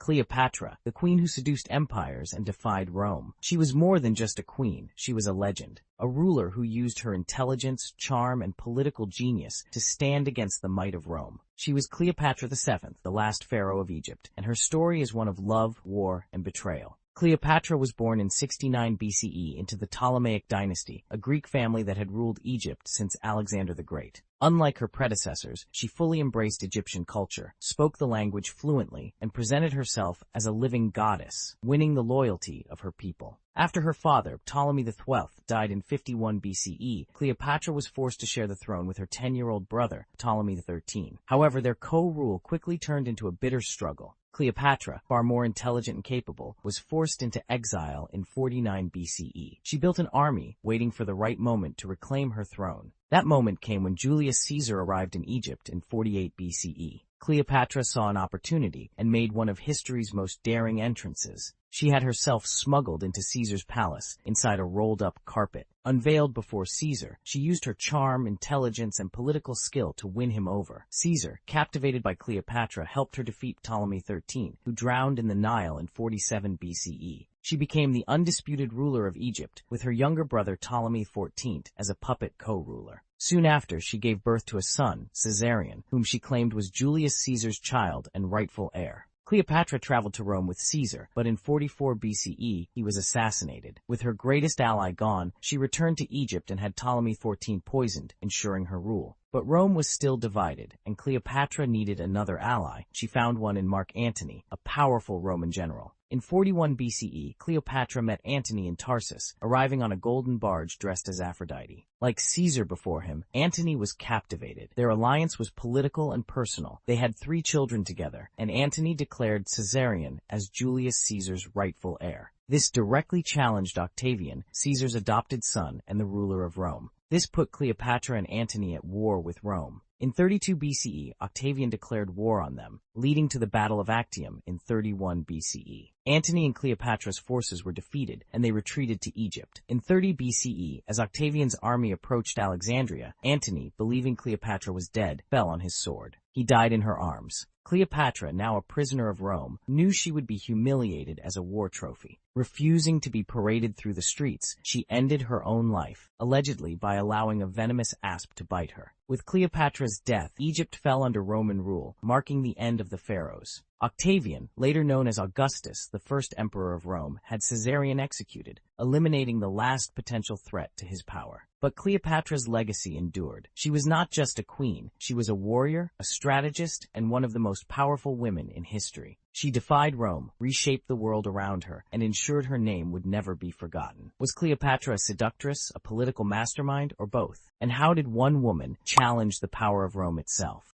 Cleopatra, the queen who seduced empires and defied Rome. She was more than just a queen, she was a legend. A ruler who used her intelligence, charm, and political genius to stand against the might of Rome. She was Cleopatra VII, the last pharaoh of Egypt, and her story is one of love, war, and betrayal. Cleopatra was born in 69 BCE into the Ptolemaic dynasty, a Greek family that had ruled Egypt since Alexander the Great. Unlike her predecessors, she fully embraced Egyptian culture, spoke the language fluently, and presented herself as a living goddess, winning the loyalty of her people. After her father, Ptolemy XII, died in 51 BCE, Cleopatra was forced to share the throne with her 10-year-old brother, Ptolemy XIII. However, their co-rule quickly turned into a bitter struggle. Cleopatra, far more intelligent and capable, was forced into exile in 49 BCE. She built an army, waiting for the right moment to reclaim her throne. That moment came when Julius Caesar arrived in Egypt in 48 BCE. Cleopatra saw an opportunity and made one of history's most daring entrances. She had herself smuggled into Caesar's palace inside a rolled-up carpet. Unveiled before Caesar, she used her charm, intelligence, and political skill to win him over. Caesar, captivated by Cleopatra, helped her defeat Ptolemy XIII, who drowned in the Nile in 47 BCE. She became the undisputed ruler of Egypt, with her younger brother Ptolemy XIV as a puppet co-ruler. Soon after, she gave birth to a son, Caesarion, whom she claimed was Julius Caesar's child and rightful heir. Cleopatra traveled to Rome with Caesar, but in 44 BCE, he was assassinated. With her greatest ally gone, she returned to Egypt and had Ptolemy XIV poisoned, ensuring her rule. But Rome was still divided, and Cleopatra needed another ally. She found one in Mark Antony, a powerful Roman general. In 41 BCE, Cleopatra met Antony in Tarsus, arriving on a golden barge dressed as Aphrodite. Like Caesar before him, Antony was captivated. Their alliance was political and personal. They had 3 children together, and Antony declared Caesarion as Julius Caesar's rightful heir. This directly challenged Octavian, Caesar's adopted son and the ruler of Rome. This put Cleopatra and Antony at war with Rome. In 32 BCE, Octavian declared war on them, leading to the Battle of Actium in 31 BCE. Antony and Cleopatra's forces were defeated, and they retreated to Egypt. In 30 BCE, as Octavian's army approached Alexandria, Antony, believing Cleopatra was dead, fell on his sword. He died in her arms. Cleopatra, now a prisoner of Rome, knew she would be humiliated as a war trophy. Refusing to be paraded through the streets, she ended her own life, allegedly by allowing a venomous asp to bite her. With Cleopatra's death, Egypt fell under Roman rule, marking the end of the pharaohs. Octavian, later known as Augustus, the first emperor of Rome, had Caesarion executed, eliminating the last potential threat to his power. But Cleopatra's legacy endured. She was not just a queen, she was a warrior, a strategist, and one of the most powerful women in history. She defied Rome, reshaped the world around her, and ensured her name would never be forgotten. Was Cleopatra a seductress, a political mastermind, or both? And how did one woman challenge the power of Rome itself?